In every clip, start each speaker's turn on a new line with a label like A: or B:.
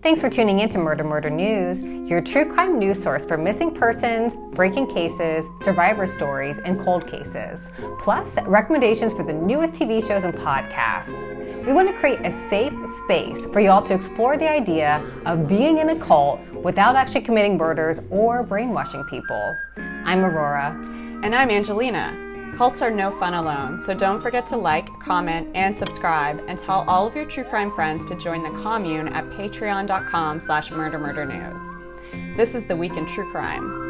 A: Thanks for tuning in to Murder News, your true crime news source for missing persons, breaking cases, survivor stories, and cold cases, plus recommendations for the newest TV shows and podcasts. We want to create a safe space for you all to explore the idea of being in a cult without actually committing murders or brainwashing people. I'm Aurora.
B: And I'm Angelina. Cults are no fun alone, so don't forget to like, comment, and subscribe, and tell all of your true crime friends to join the commune at patreon.com/murdernews. This is the Week in True Crime.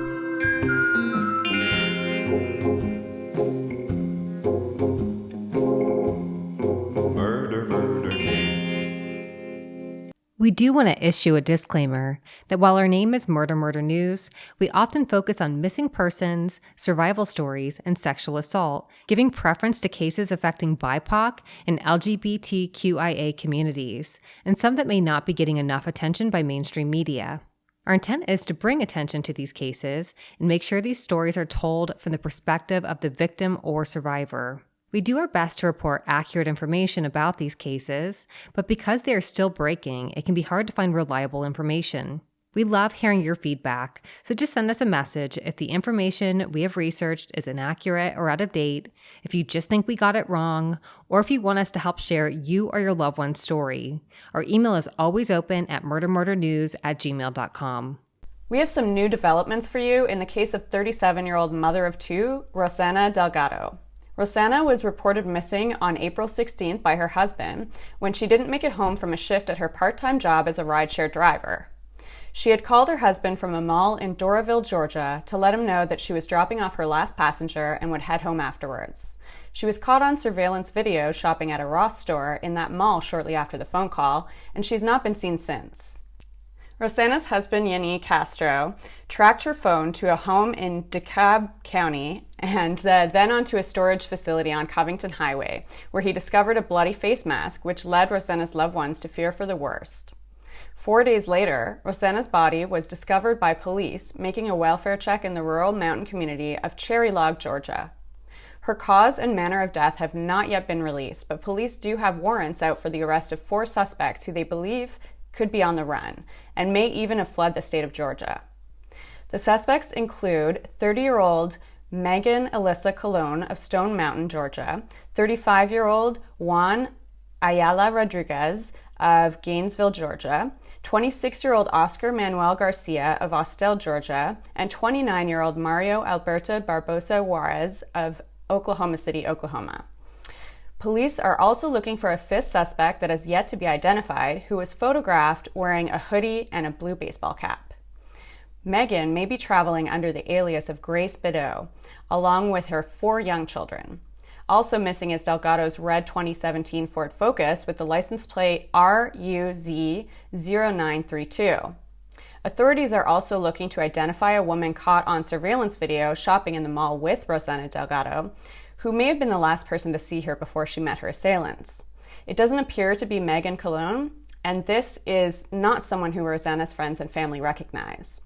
A: We do want to issue a disclaimer that while our name is Murder News, we often focus on missing persons, survival stories, and sexual assault, giving preference to cases affecting BIPOC and LGBTQIA communities, and some that may not be getting enough attention by mainstream media. Our intent is to bring attention to these cases and make sure these stories are told from the perspective of the victim or survivor. We do our best to report accurate information about these cases, but because they are still breaking, it can be hard to find reliable information. We love hearing your feedback, so just send us a message if the information we have researched is inaccurate or out of date, if you just think we got it wrong, or if you want us to help share you or your loved one's story. Our email is always open at murdernews@gmail.com.
B: We have some new developments for you in the case of 37-year-old mother of two, Rossana Delgado. Rossana was reported missing on April 16th by her husband when she didn't make it home from a shift at her part-time job as a rideshare driver. She had called her husband from a mall in Doraville, Georgia, to let him know that she was dropping off her last passenger and would head home afterwards. She was caught on surveillance video shopping at a Ross store in that mall shortly after the phone call, and she's not been seen since. Rossana's husband, Yanni Castro, tracked her phone to a home in DeKalb County and then onto a storage facility on Covington Highway, where he discovered a bloody face mask, which led Rossana's loved ones to fear for the worst. 4 days later, Rossana's body was discovered by police making a welfare check in the rural mountain community of Cherry Log, Georgia. Her cause and manner of death have not yet been released, but police do have warrants out for the arrest of 4 suspects who they believe could be on the run, and may even have fled the state of Georgia. The suspects include 30-year-old Megan Elisa Colon of Stone Mountain, Georgia, 35-year-old Juan Ayala Rodriguez of Gainesville, Georgia, 26-year-old Oscar Manuel Garcia of Austell, Georgia, and 29-year-old Mario Alberto Barbosa Juarez of Oklahoma City, Oklahoma. Police are also looking for a 5th suspect that has yet to be identified, who was photographed wearing a hoodie and a blue baseball cap. Megan may be traveling under the alias of Grace Bideau, along with her 4 young children. Also missing is Delgado's red 2017 Ford Focus with the license plate RUZ0932. Authorities are also looking to identify a woman caught on surveillance video shopping in the mall with Rossana Delgado, who may have been the last person to see her before she met her assailants. It doesn't appear to be Megan Colon, and this is not someone who Rossana's friends and family recognize.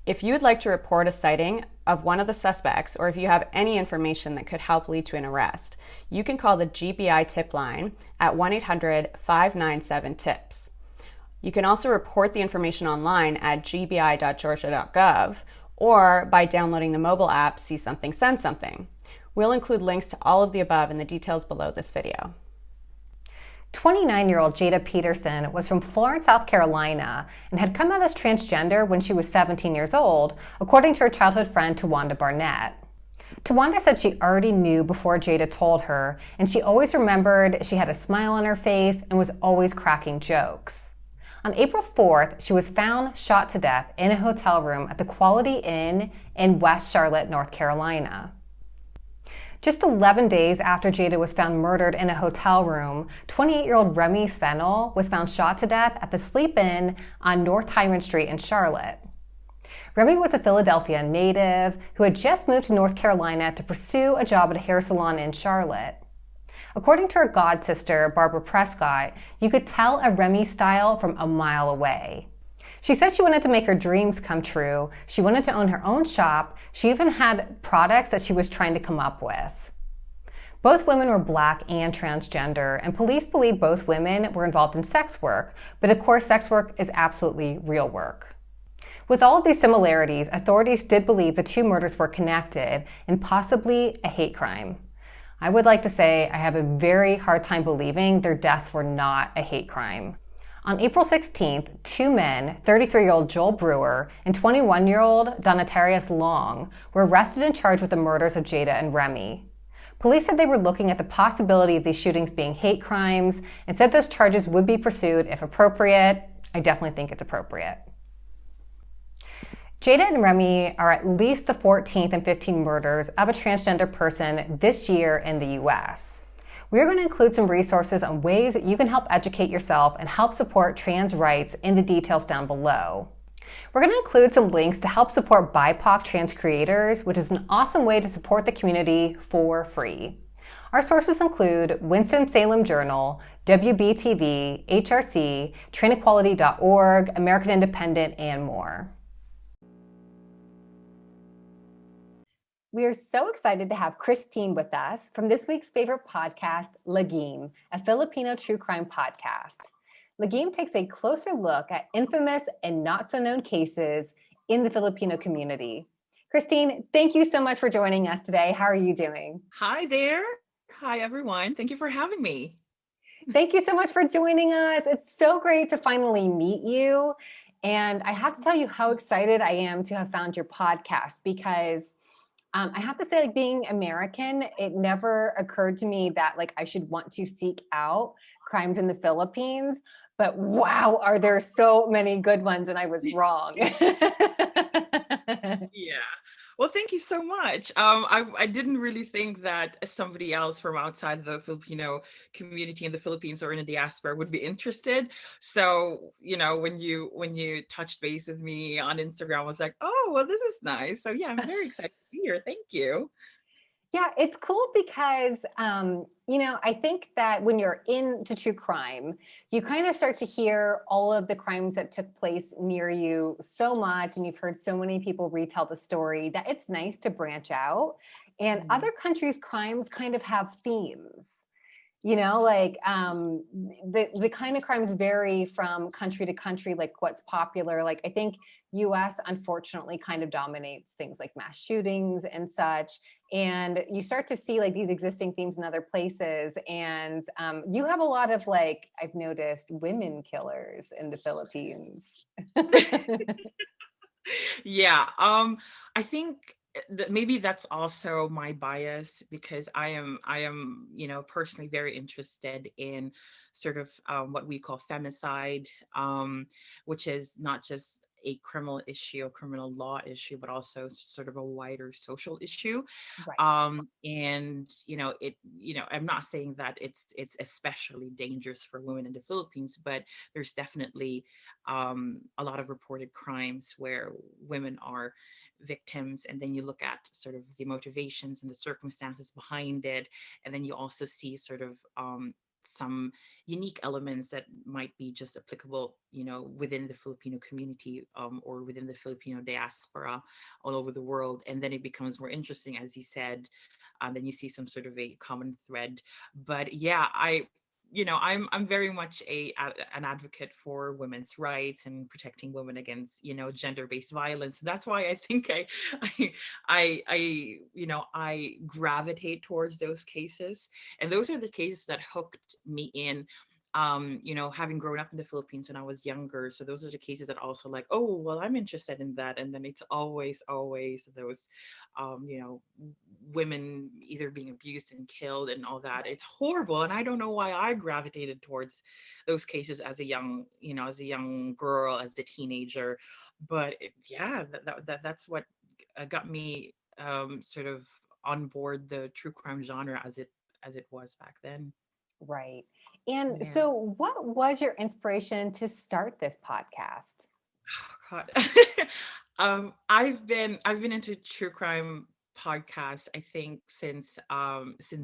B: If you would like to report a sighting of one of the suspects, or if you have any information that could help lead to an arrest, you can call the GBI tip line at 1-800-597-TIPS. You can also report the information online at gbi.georgia.gov or by downloading the mobile app See Something, Send Something. We'll include links to all of the above in the details below this video.
A: 29-year-old Jaida Peterson was from Florence, South Carolina, and had come out as transgender when she was 17 years old, according to her childhood friend Tawanda Barnett. Tawanda said she already knew before Jaida told her, and she always remembered she had a smile on her face and was always cracking jokes. On April 4th, she was found shot to death in a hotel room at the Quality Inn in West Charlotte, North Carolina. Just 11 days after Jaida was found murdered in a hotel room, 28-year-old Remy Fennell was found shot to death at the Sleep Inn on North Highland Street in Charlotte. Remy was a Philadelphia native who had just moved to North Carolina to pursue a job at a hair salon in Charlotte. According to her godsister, Barbara Prescott, you could tell a Remy style from a mile away. She said she wanted to make her dreams come true. She wanted to own her own shop. She even had products that she was trying to come up with. Both women were Black and transgender, and police believe both women were involved in sex work, but of course sex work is absolutely real work. With all of these similarities, authorities did believe the two murders were connected and possibly a hate crime. I would like to say I have a very hard time believing their deaths were not a hate crime. On April 16th, two men, 33-year-old Joel Brewer and 21-year-old Donatarius Long, were arrested and charged with the murders of Jaida and Remy. Police said they were looking at the possibility of these shootings being hate crimes and said those charges would be pursued if appropriate. I definitely think it's appropriate. Jaida and Remy are at least the 14th and 15th murders of a transgender person this year in the US. We're going to include some resources on ways that you can help educate yourself and help support trans rights in the details down below. We're going to include some links to help support BIPOC trans creators, which is an awesome way to support the community for free. Our sources include Winston-Salem Journal, WBTV, HRC, trainequality.org, American Independent, and more. We are so excited to have Christine with us from this week's favorite podcast, Lagim, a Filipino true crime podcast. Lagim takes a closer look at infamous and not so known cases in the Filipino community. Christine, thank you so much for joining us today. How are you doing?
C: Hi there. Hi, everyone. Thank you for having me.
A: Thank you so much for joining us. It's so great to finally meet you. And I have to tell you how excited I am to have found your podcast because I have to say, like, being American, it never occurred to me that like I should want to seek out crimes in the Philippines. But wow, are there so many good ones, and I was wrong.
C: Yeah. Well, thank you so much. I didn't really think that somebody else from outside the Filipino community in the Philippines or in the diaspora would be interested. So, when you touched base with me on Instagram, I was like, oh, well, this is nice. So yeah, I'm very excited to be here. Thank you.
A: Yeah, it's cool because, I think that when you're into true crime, you kind of start to hear all of the crimes that took place near you so much, and you've heard so many people retell the story that it's nice to branch out. And other countries' crimes kind of have themes. The kind of crimes vary from country to country, like what's popular. Like I think US unfortunately kind of dominates things like mass shootings and such. And you start to see like these existing themes in other places. And you have a lot of like, I've noticed women killers in the Philippines.
C: Yeah. I think that maybe that's also my bias because I am personally very interested in sort of what we call femicide, which is not just a criminal issue, a criminal law issue, but also sort of a wider social issue.
A: Right.
C: And I'm not saying that it's especially dangerous for women in the Philippines, but there's definitely a lot of reported crimes where women are victims, and then you look at sort of the motivations and the circumstances behind it, and then you also see sort of some unique elements that might be just applicable, within the Filipino community, or within the Filipino diaspora all over the world. And then it becomes more interesting, as you said. Then you see some sort of a common thread. But yeah, I'm very much an advocate for women's rights and protecting women against gender-based violence. That's why I think I gravitate towards those cases, and those are the cases that hooked me in. Having grown up in the Philippines when I was younger, so those are the cases that also like, oh well, I'm interested in that. And then it's always those women either being abused and killed and all that. It's horrible, and I don't know why I gravitated towards those cases as a young girl, as a teenager. But that's what got me sort of on board the true crime genre as it was back then.
A: Right. And
C: Yeah.
A: so what was your inspiration to start this podcast?
C: Oh, God. I've been into true crime podcasts, I think, since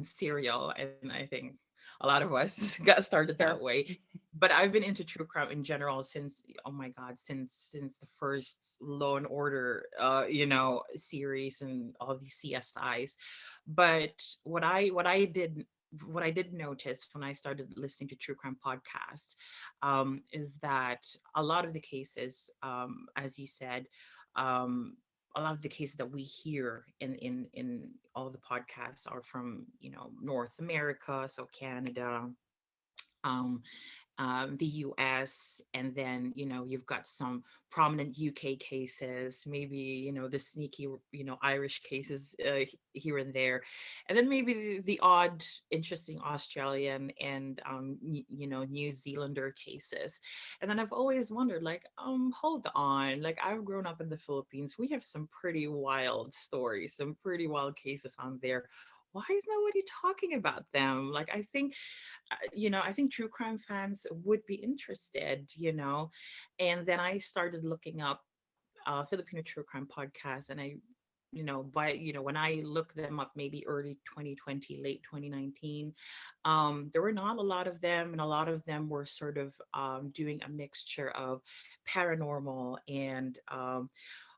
C: Serial, and I think A lot of us got started that
A: Sure.
C: way. But I've been into true crime in general since, oh my God, since the first Law and Order, series and all these CSIs. But what I did notice when I started listening to true crime podcasts, is that a lot of the cases, as you said, um, a lot of the cases that we hear in all the podcasts are from, North America, so Canada, um, the US, and then, you've got some prominent UK cases, maybe, the sneaky, Irish cases, here and there, and then maybe the odd, interesting Australian and, New Zealander cases. And then I've always wondered, like, hold on, like, I've grown up in the Philippines. We have some pretty wild stories, some pretty wild cases on there. Why is nobody talking about them? Like, I think true crime fans would be interested, And then I started looking up Filipino true crime podcasts, and when I looked them up, maybe early 2020, late 2019, there were not a lot of them, and a lot of them were sort of doing a mixture of paranormal and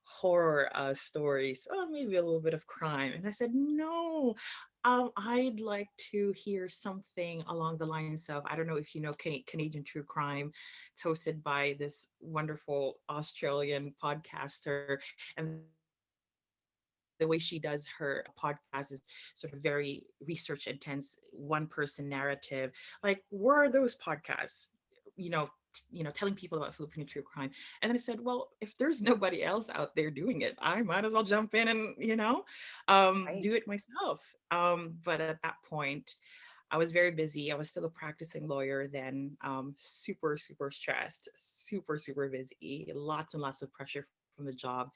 C: horror stories, maybe a little bit of crime. And I said, no, I'd like to hear something along the lines of, I don't know if you know Canadian True Crime. It's hosted by this wonderful Australian podcaster. And the way she does her podcast is sort of very research intense, one person narrative. Like, where are those podcasts? You know, telling people about Filipino true crime. And then I said, well, if there's nobody else out there doing it, I might as well jump in and,
A: Right.
C: do it myself. But at that point, I was very busy. I was still a practicing lawyer then, super, super stressed, super, super busy, lots and lots of pressure from the job.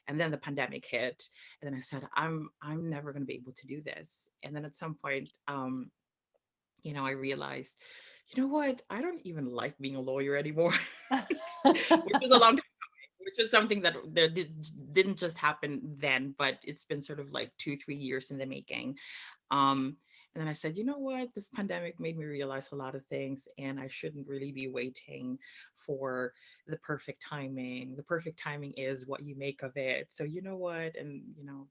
C: And then the pandemic hit. And then I said, I'm never going to be able to do this. And then at some point, I realized, you know what? I don't even like being a lawyer anymore, which was a long time, which was something that didn't just happen then, but it's been sort of like 2, 3 years in the making. Um, and then I said, you know what? This pandemic made me realize a lot of things, and I shouldn't really be waiting for the perfect timing. The perfect timing is what you make of it. So, you know what? And,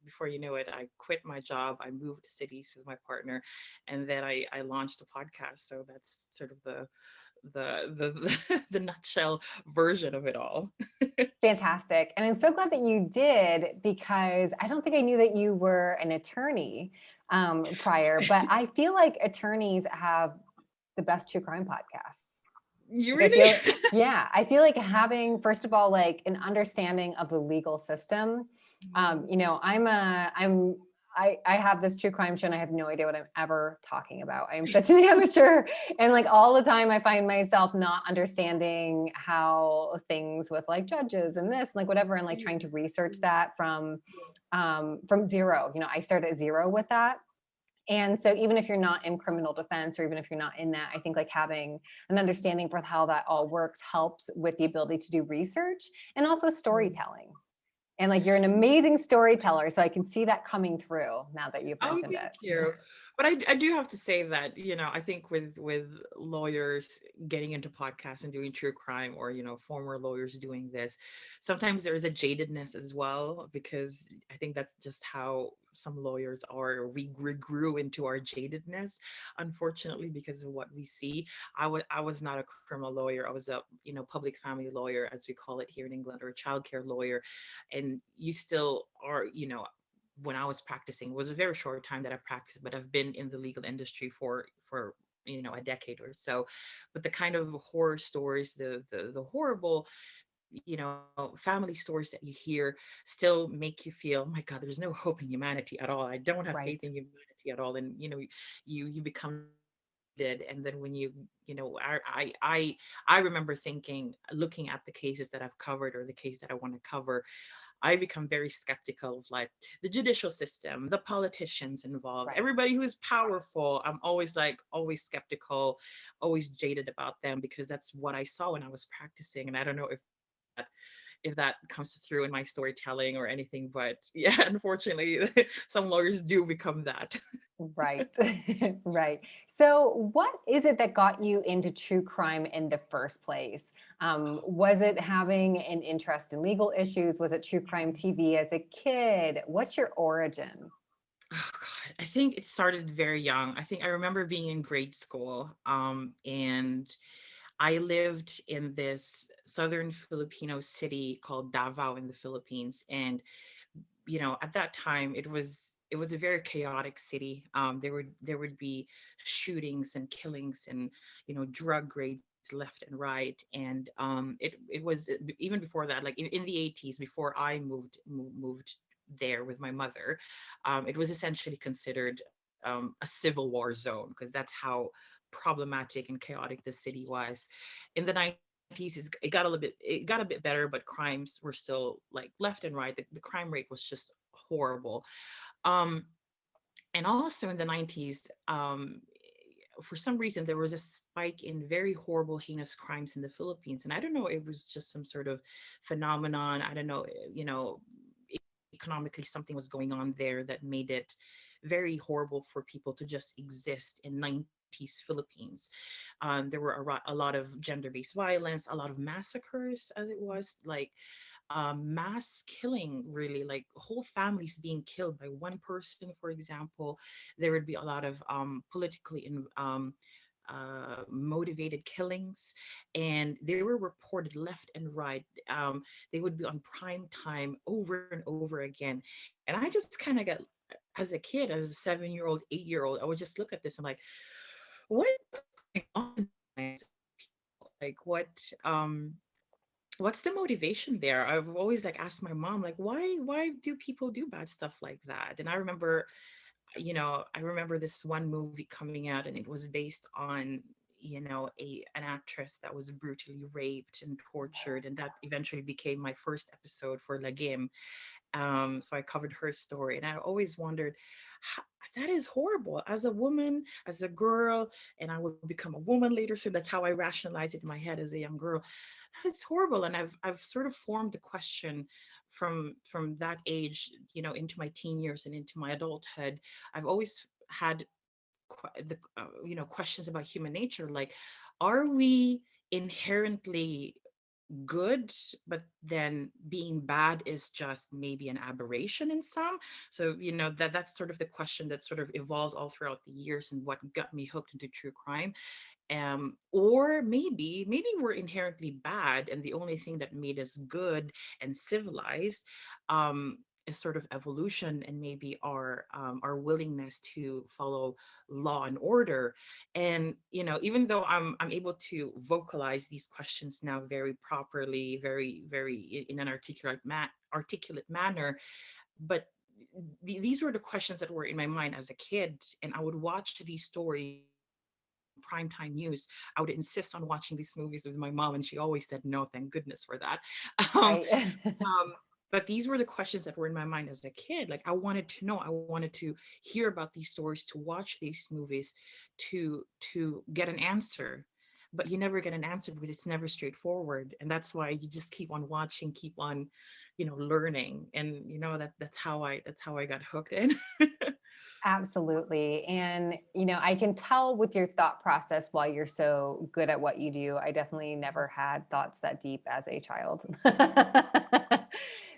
C: before you know it, I quit my job. I moved cities with my partner, and then I launched a podcast. So that's sort of the nutshell version of it all.
A: Fantastic. And I'm so glad that you did, because I don't think I knew that you were an attorney prior, but I feel like attorneys have the best true crime podcasts.
C: You
A: Like I
C: really?
A: feel, yeah, I feel like having, first of all, like an understanding of the legal system. I have this true crime show and I have no idea what I'm ever talking about. I am such an amateur. And like all the time I find myself not understanding how things with like judges and this, like whatever, and like trying to research that from zero. I started at zero with that. And so even if you're not in criminal defense, or even if you're not in that, I think like having an understanding for how that all works helps with the ability to do research and also storytelling. And like you're an amazing storyteller, so I can see that coming through now that you've
C: Oh,
A: mentioned
C: thank
A: it.
C: you. But I do have to say that, I think with lawyers getting into podcasts and doing true crime, or, former lawyers doing this, sometimes there's a jadedness as well, because I think that's just how some lawyers are. We grew into our jadedness, unfortunately, because of what we see. I was not a criminal lawyer. I was a, public family lawyer, as we call it here in England, or a childcare lawyer. And you still are, when I was practicing, it was a very short time that I practiced, but I've been in the legal industry for a decade or so. But the kind of horror stories, the horrible, family stories that you hear still make you feel, oh my God, there's no hope in humanity at all. I don't have faith
A: Right.
C: in humanity at all. And you become did. And then when I remember thinking, looking at the cases that I've covered, or the case that I want to cover, I become very skeptical of like the judicial system, the politicians involved,
A: Right.
C: everybody who's powerful. I'm always always skeptical, always jaded about them, because that's what I saw when I was practicing. And I don't know if that if that comes through in my storytelling or anything, but yeah, unfortunately, some lawyers do become that.
A: Right. Right. So, what is it that got you into true crime in the first place? Was it having an interest in legal issues? Was it true crime TV as a kid? What's your origin?
C: Oh God, I think it started very young. I think I remember being in grade school, and I lived in this southern Filipino city called Davao in the Philippines, and at that time it was a very chaotic city. There would be shootings and killings and drug raids left and right, and it was even before that, like in the 80s, before I moved there with my mother. It was essentially considered a civil war zone, because that's how problematic and chaotic the city was. In the 90s, it got a bit better, but crimes were still like left and right. The crime rate was just horrible. um and also in the 90s, for some reason there was a spike in very horrible, heinous crimes in the Philippines, and I don't know, it was just some sort of phenomenon. I don't know, economically something was going on there that made it very horrible for people to just exist in 90s Philippines. There were a lot of gender-based violence, a lot of massacres, as it was like mass killing, really, like whole families being killed by one person, for example. There would be a lot of motivated killings, and they were reported left and right. They would be on prime time over and over again. And I just kind of got, as a kid, as a 7-year-old, 8-year-old, I would just look at this and like, what is going on? Like, what's the motivation there? I've always like asked my mom, like, why do people do bad stuff like that? And I remember this one movie coming out, and it was based on an actress that was brutally raped and tortured, and that eventually became my first episode for Lagim. So I covered her story, and I always wondered, "How- that is horrible, as a woman, as a girl, and I will become a woman later." So that's how I rationalize it in my head as a young girl. It's horrible, and I've sort of formed a question from that age, into my teen years and into my adulthood. I've always had questions about human nature, like, are we inherently good, but then being bad is just maybe an aberration in some? So that's sort of the question that sort of evolved all throughout the years, and what got me hooked into true crime. Or maybe we're inherently bad, and the only thing that made us good and civilized is sort of evolution, and maybe our willingness to follow law and order. And even though I'm able to vocalize these questions now very properly, very very in an articulate manner, but these were the questions that were in my mind as a kid, and I would watch these stories primetime news. I would insist on watching these movies with my mom, and she always said no, thank goodness for that. um,
A: Right.
C: um, but these were the questions that were in my mind as a kid. Like, I wanted to know, I wanted to hear about these stories, to watch these movies, to get an answer. But you never get an answer because it's never straightforward, and that's why you just keep on watching, keep on, learning, and that's how I got hooked in.
A: Absolutely. And, I can tell with your thought process while you're so good at what you do. I definitely never had thoughts that deep as a child.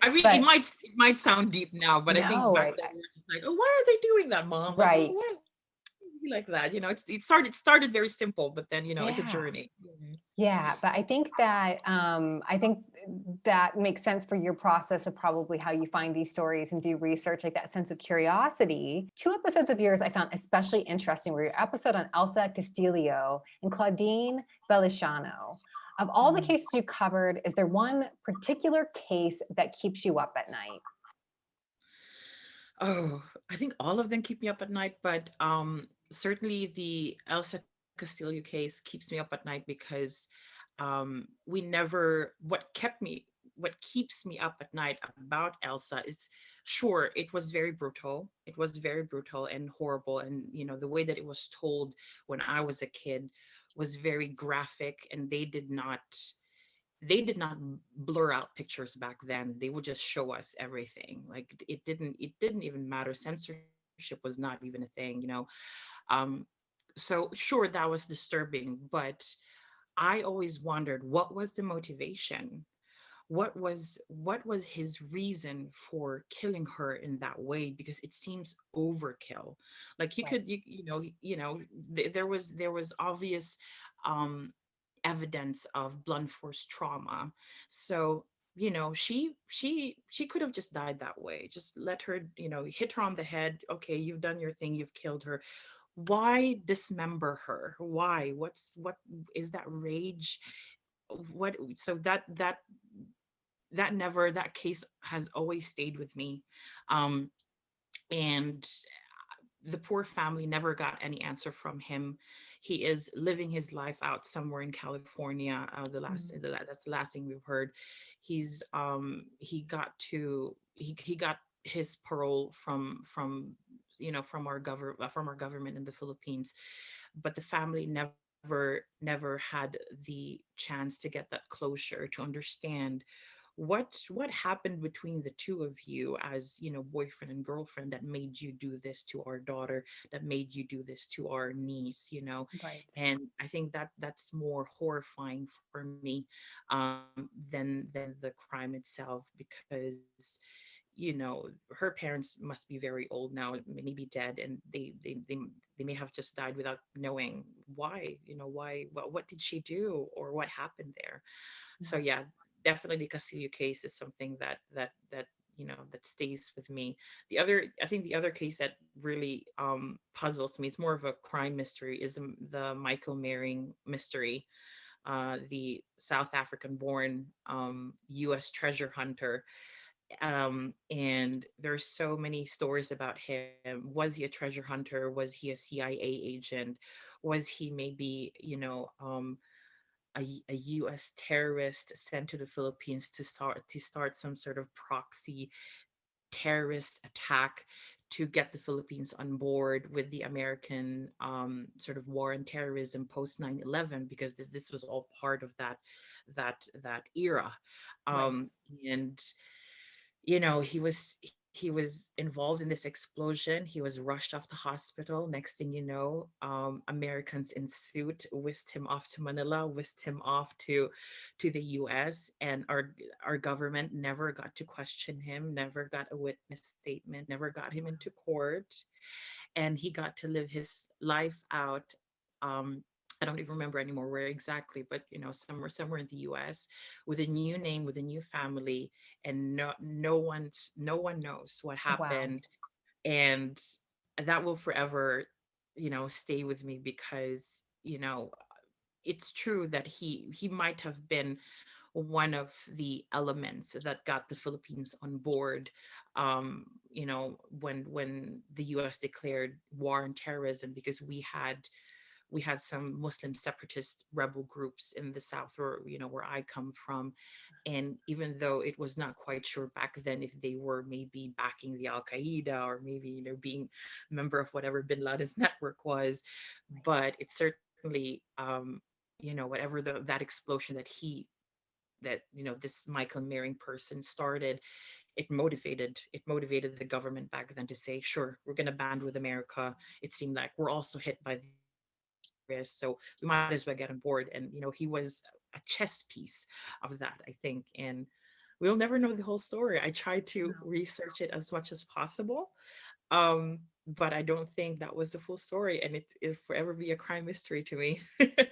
C: I mean, it
A: But
C: might sound deep now, but I think
A: no,
C: back then we were just like, "Oh, why are they doing that, mom? Like,
A: right.
C: why be like that?" It started very simple, but then it's a
A: Yeah.
C: journey. Mhm.
A: Yeah, but I think that makes sense for your process of probably how you find these stories and do research, like that sense of curiosity. Two episodes of yours I found especially interesting were your episode on Elsa Castillo and Claudine Belishano. Of all the
C: Mhm.
A: cases you covered, is there one particular case that keeps you up at night?
C: Oh, I think all of them keep me up at night, but certainly the Elsa Castillo case keeps me up at night because we never what keeps me up at night about Elsa is, sure, it was very brutal. It was very brutal and horrible, and the way that it was told when I was a kid was very graphic, and they did not they did not blur out pictures back then. They would just show us everything. Like it didn't even matter. Censorship was not even a thing, um so sure, that was disturbing, but I always wondered, what was the motivation? What was his reason for killing her in that way? Because it seems overkill. Like, you could,
A: Right.
C: there was obvious um evidence of blunt force trauma. So, she could have just died that way. Just let her, hit her on the head. Okay, you've done your thing, you've killed her. Why dismember her? Why? What is that rage? What? So that case has always stayed with me. um and the poor family never got any answer from him. He is living his life out somewhere in California. That's the last thing we've heard. He got his parole from our government in the Philippines, but the family never had the chance to get that closure, to understand what happened between the two of you, as boyfriend and girlfriend, that made you do this to our daughter, that made you do this to our niece.
A: Right.
C: And I think that's more horrifying for me, than the crime itself, because her parents must be very old now, maybe dead, and they may have just died without knowing why. What did she do, or what happened there? So
A: Right.
C: yeah, definitely Castillo case is something that stays with me. I think the other case that really puzzles me, it's more of a crime mystery, is the Michael Maring mystery. The South African born US treasure hunter. And there's so many stories about him. Was he a treasure hunter? Was he a CIA agent? Was he maybe, a U.S. terrorist sent to the Philippines to start some sort of proxy terrorist attack, to get the Philippines on board with the American sort of war on terrorism post 9/11, because this was all part of that era.
A: Right.
C: um, and he was involved in this explosion. He was rushed off to hospital. Next thing you know, Americans in suit whisked him off to Manila, whisked him off to the US, and our government never got to question him, never got a witness statement, never got him into court. And he got to live his life out. I don't even remember anymore where exactly, but somewhere in the US, with a new name, with a new family, and no one knows what
A: Wow.
C: happened. And that will forever, stay with me, because it's true that he might have been one of the elements that got the Philippines on board, when the US declared war on terrorism, because we had some Muslim separatist rebel groups in the south, where I come from. And even though it was not quite sure back then if they were maybe backing the Al Qaeda, or maybe being a member of whatever Bin Laden's network was, but it certainly, whatever that explosion that this Michael Maring person started, it motivated the government back then to say, sure, we're going to band with America. It seemed like we're also hit by this, so we might as well get on board. And he was a chess piece of that, I think. And we'll never know the whole story. I tried to research it as much as possible, but I don't think that was the full story, and it'll forever be a crime mystery to me.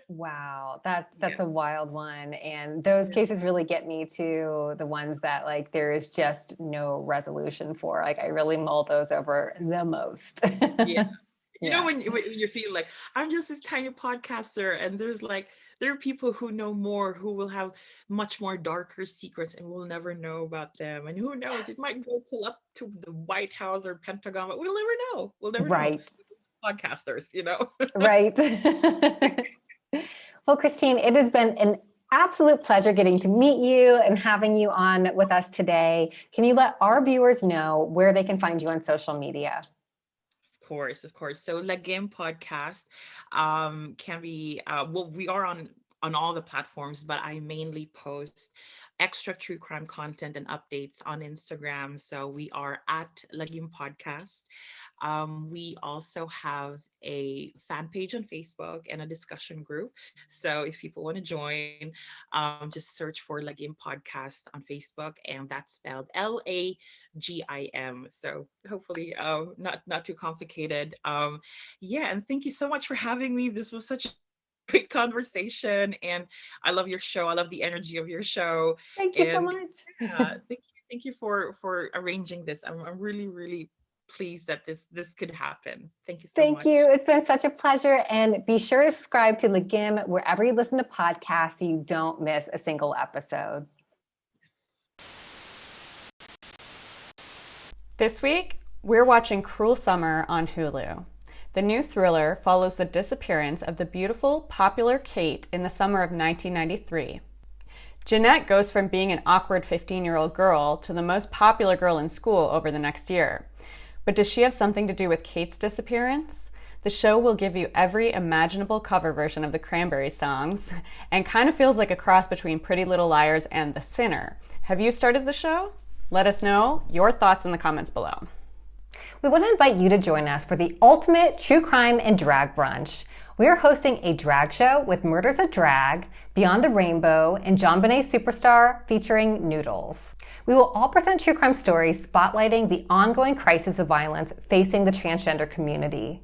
A: Wow, that's
C: Yeah.
A: a wild one. And those
C: Yeah.
A: cases really get me to the ones that like there is just no resolution for. Like I really mull those over the most.
C: Yeah.
A: Yeah.
C: When you feel like, I'm just this tiny podcaster, and there are people who know more, who will have much more darker secrets, and we'll never know about them. And who knows, it might go till up to the White House or Pentagon, but we'll never know.
A: Right.
C: Podcasters.
A: Right. Well, Christine, it has been an absolute pleasure getting to meet you and having you on with us today. Can you let our viewers know where they can find you on social media?
C: Of course. So Lagim podcast can be, well, we are on on all the platforms, but I mainly post extra true crime content and updates on Instagram. So we are at Lagim Podcast. We also have a fan page on Facebook and a discussion group. So if people want to join, just search for Lagim Podcast on Facebook, and that's spelled Lagim. So hopefully, not too complicated. Yeah, and thank you so much for having me. This was such a great conversation, and I love your show. I love the energy of your show.
A: Thank you so
C: And
A: much.
C: yeah, thank you for arranging this. I'm really really pleased that this could happen. Thank you so
A: Thank
C: much.
A: you. It's been such a pleasure. And be sure to subscribe to Lagim wherever you listen to podcasts so you don't miss a single episode.
B: This week, we're watching Cruel Summer on Hulu. The new thriller follows the disappearance of the beautiful, popular Kate in the summer of 1993. Jeanette goes from being an awkward 15-year-old girl to the most popular girl in school over the next year. But does she have something to do with Kate's disappearance? The show will give you every imaginable cover version of the Cranberries songs and kind of feels like a cross between Pretty Little Liars and The Sinner. Have you started the show? Let us know your thoughts in the comments below.
A: We want to invite you to join us for the ultimate true crime and drag brunch. We are hosting a drag show with Murders of Drag, Beyond the Rainbow, and John Bonet Superstar featuring Noodles. We will all present true crime stories spotlighting the ongoing crisis of violence facing the transgender community.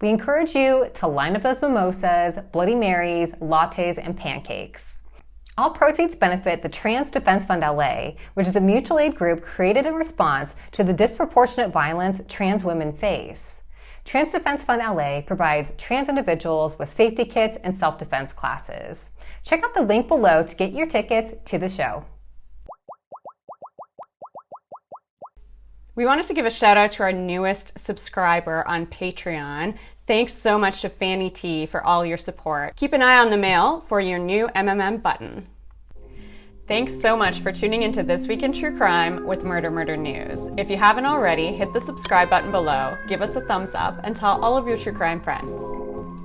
A: We encourage you to line up those mimosas, Bloody Marys, lattes, and pancakes. All proceeds benefit the Trans Defense Fund LA, which is a mutual aid group created in response to the disproportionate violence trans women face. Trans Defense Fund LA provides trans individuals with safety kits and self-defense classes. Check out the link below to get your tickets to the show.
B: We wanted to give a shout out to our newest subscriber on Patreon. Thanks so much to Fanny T for all your support. Keep an eye on the mail for your new MMM button. Thanks so much for tuning into This Week in True Crime with Murder Murder News. If you haven't already, hit the subscribe button below, give us a thumbs up, and tell all of your true crime friends.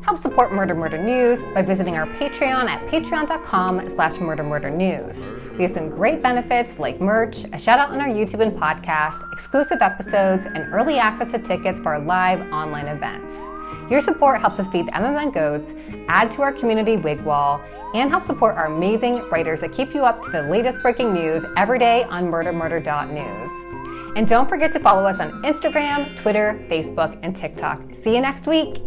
A: Help support Murder Murder News by visiting our Patreon at patreon.com/murdermurdernews. We have some great benefits like merch, a shout out on our YouTube and podcast, exclusive episodes, and early access to tickets for our live online events. Your support helps us feed the MMN goats, add to our community wig wall, and help support our amazing writers that keep you up to the latest breaking news every day on murdermurder.news. And don't forget to follow us on Instagram, Twitter, Facebook, and TikTok. See you next week.